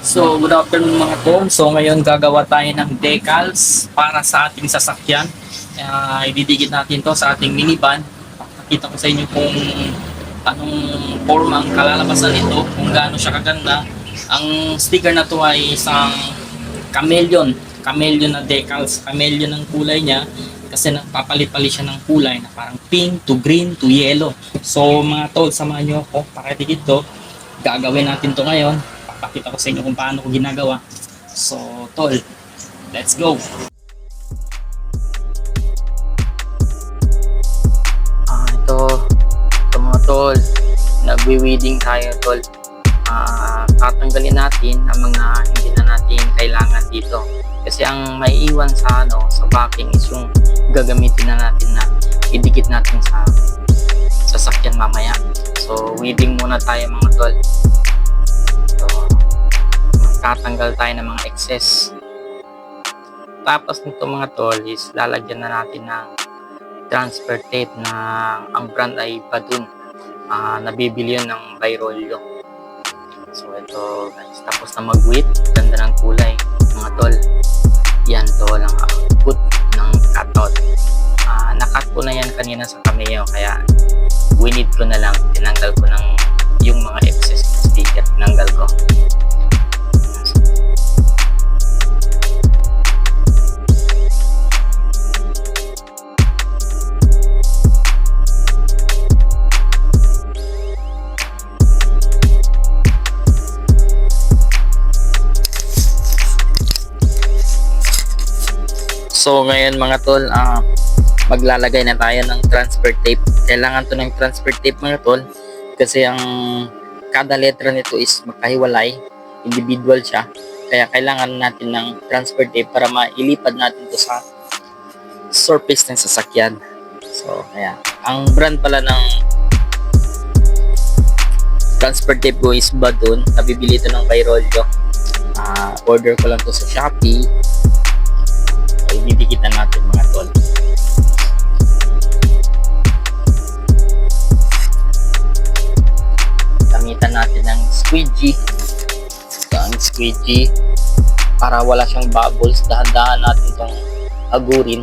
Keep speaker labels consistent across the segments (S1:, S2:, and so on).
S1: So, good afternoon mga tol. So, ngayon gagawa tayo ng decals para sa ating sasakyan. Ididikit natin to sa ating minivan. Nakita ko sa inyo kung anong forma ang kalalabasan nito, kung gaano siya kaganda. Ang sticker na to ay isang chameleon. Chameleon na decals. Chameleon ang kulay niya kasi nagpapalit-palit siya ng kulay na parang pink to green to yellow. So, mga tol, samahan nyo ako. Pakidikit to. Gagawin natin to ngayon. Pakita ko sa inyo kung paano ko ginagawa. So, tol, let's go! Ito mga tol, nagwi-weeding tayo tol. Tatanggalin natin ang mga hindi na natin kailangan dito. Kasi ang maiiwan sa backing is yung gagamitin na natin na idikit natin sa sasakyan mamaya. So, weeding muna tayo mga tol. Tatanggal tayo ng mga excess. Tapos nito mga tol is lalagyan na natin ng transfer tape na ang brand ay Badun. Nabibili yun ng Bayrolyo. So ito guys, tapos na mag-weed, ganda ng kulay mga tol. Yan to lang output ng cutout. Nakat ko na yan kanina sa cameo, kaya winid ko na lang, tinanggal ko ng yung mga excess na sticker, tinanggal ko. So ngayon mga tol, maglalagay na tayo ng transfer tape. Kailangan to ng transfer tape mga tol kasi ang kada letra nito is magkahiwalay, individual siya. Kaya kailangan natin ng transfer tape para mailipad natin to sa surface ng sasakyan. So kaya ang brand pala ng transfer tape ko is Badun. Nabibili ito ng Bayrolyo. Order ko lang to sa Shopee. Didikitan natin mga tol. Gamitan natin ng squeegee. Ito ang squeegee para wala siyang bubbles. Dahan-dahan natin itong agurin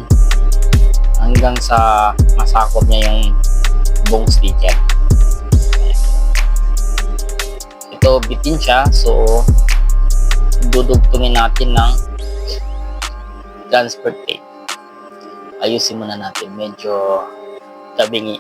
S1: hanggang sa masakop niya yung buong sticker. Ito bitin siya, so dudugtungin natin ng transfer tape. Ayusin muna natin, medyo tabingi.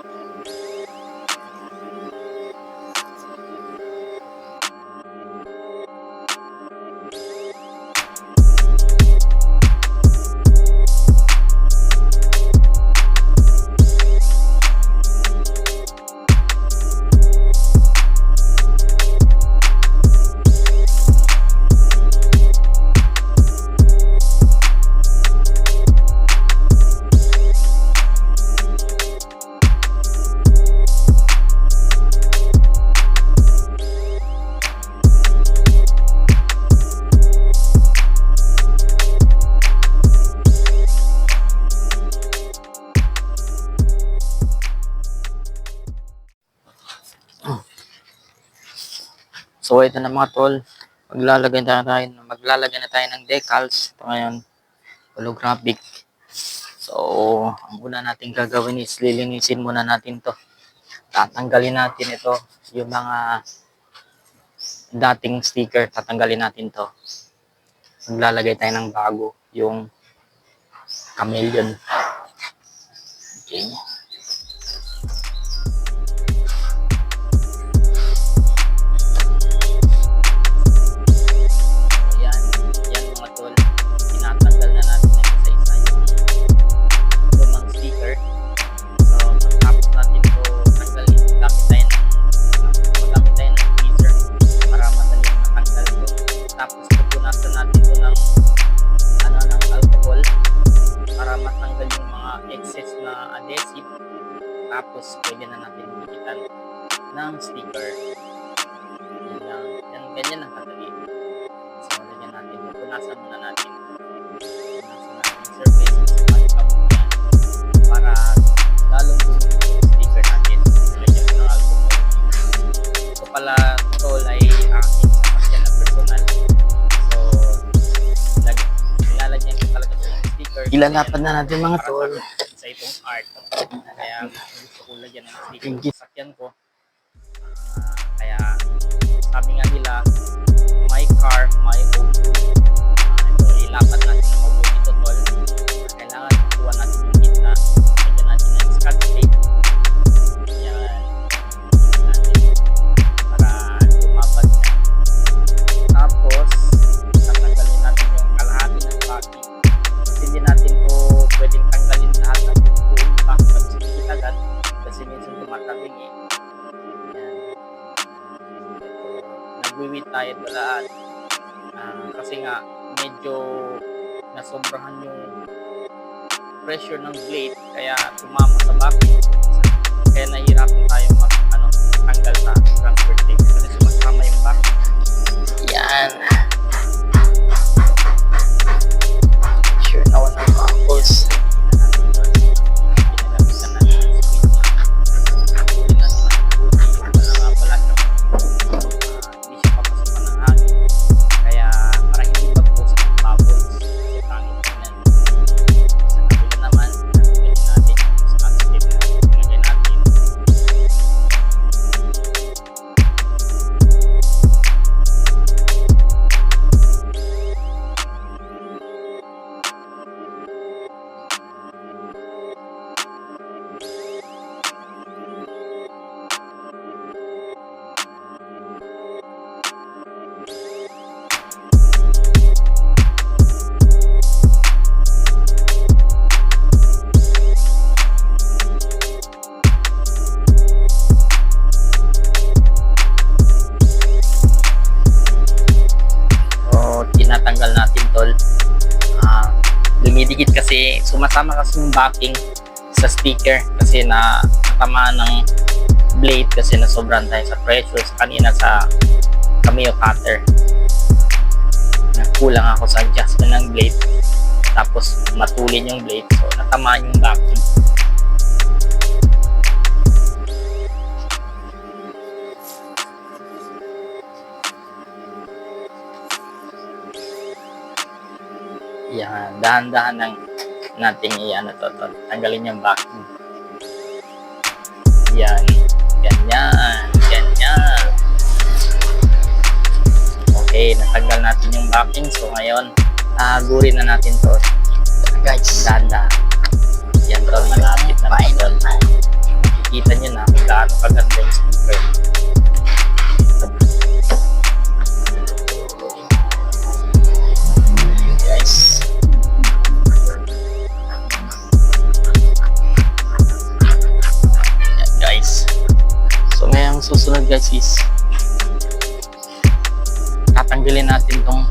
S1: So ito na mga tol, maglalagay na tayo ng decals. Ito ngayon, holographic. So ang una natin gagawin is lilinisin muna natin to. Tatanggalin natin ito, yung mga dating sticker, tatanggalin natin to. Maglalagay tayo ng bago, yung chameleon. Okay. Excess na adhesive
S2: Ilalapan na natin mga
S1: para
S2: tol.
S1: sa itong art. Kaya gusto ko lagyan ng sticker sa sasakyan ko. Kaya sabi nga nila, my car, my own tool. Ito, ilapat natin na mabuti ito tol. Kailangan makuha natin yung gitna. Lagyan natin ng scotch tape. Yan. Natin. Para lumapad siya. Tapos, tatanggalin natin yung kalahati ng backing. Kasi hindi natin to pwedeng tanggalin lahat ng buong back pag sinigit agad. Kasi minsan tumatabing eh. Yan. Nagwiwit tayo ito lahat. Kasi nga, medyo nasobrahan yung pressure ng blade. Kaya tumama sa backing. Kaya nahihirapan tayo tanggal sa transfer tape. Kasi sumasama yung backing.
S2: Yan. Sure na walang buckles. Tinatanggal natin tol. Dumidikit kasi, sumasama kasi yung backing sa sticker kasi natamaan ng blade kasi nasobran tayo sa pressure kanina sa Cameo cutter. Nagkulang ako sa adjustment ng blade, tapos matulin yung blade, so natamaan yung backing. Yan, dahan-dahan lang natin tanggalin yung backing. Yan, ganyan. Okay, natanggal natin yung backing. So ngayon, agurin na natin to. Guys, dahan-dahan. Yan to, malapit na natin. Makikita nyo na kung gaano kaganda yung speaker. Susunod guys is tatanggalin natin tong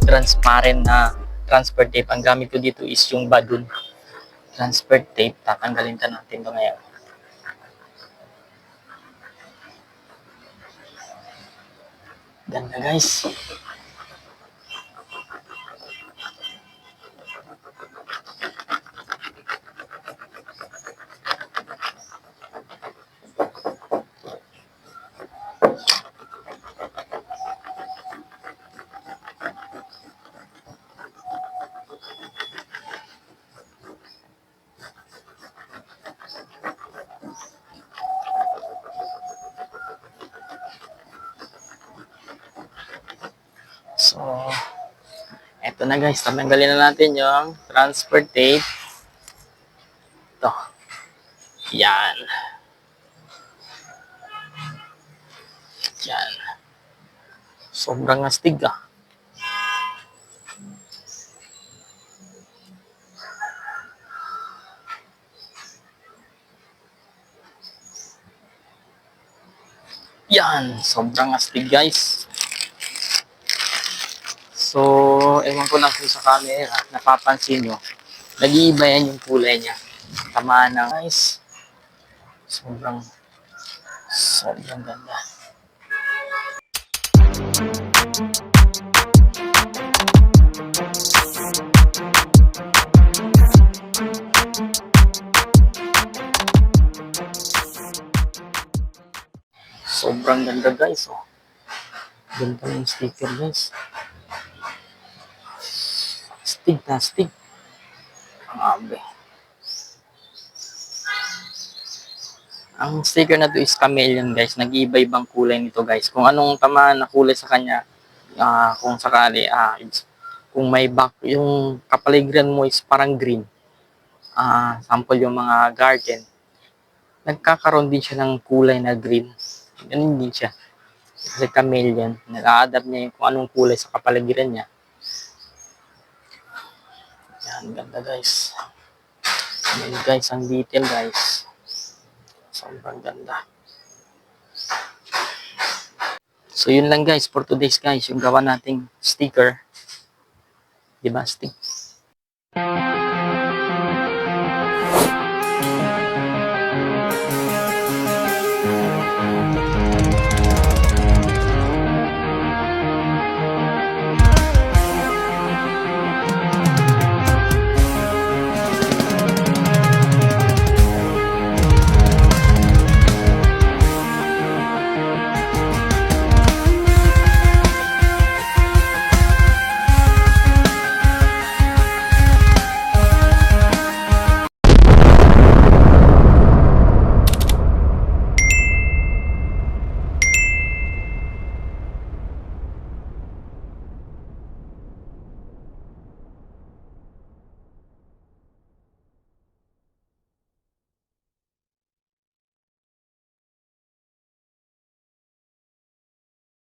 S2: transparent na transfer tape. Ang gamit ko dito is yung Badun transfer tape. Tatanggalin natin to ngayon. Ganda guys. So, eto na guys, tanggalin na natin yung transfer tape. Ito. Yan. Yan. Sobrang astig ah. Yan, sobrang astig guys. So, ewan ko lang kung sa camera, napapansin nyo, nag-iiba yan yung kulay niya. Tamaan na guys. Sobrang ganda. Sobrang ganda guys. Oh. Ganda yung sticker guys. Astig na astig. Grabe. Ang sticker na to is chameleon guys. Nag-iiba-ibang kulay nito guys. Kung anong tamaan na kulay sa kanya, kung sakali, kung may back, yung kapaligiran mo is parang green. Sample yung mga garden. Nagkakaroon din siya ng kulay na green. Ganun din siya. Kasi chameleon, nag-a-adapt niya yung kung anong kulay sa kapaligiran niya. Yan, ganda guys. Yan guys, ang detail guys. Sobrang ganda. So yun lang guys for today's guys, yung gawa nating sticker. Diba, stick?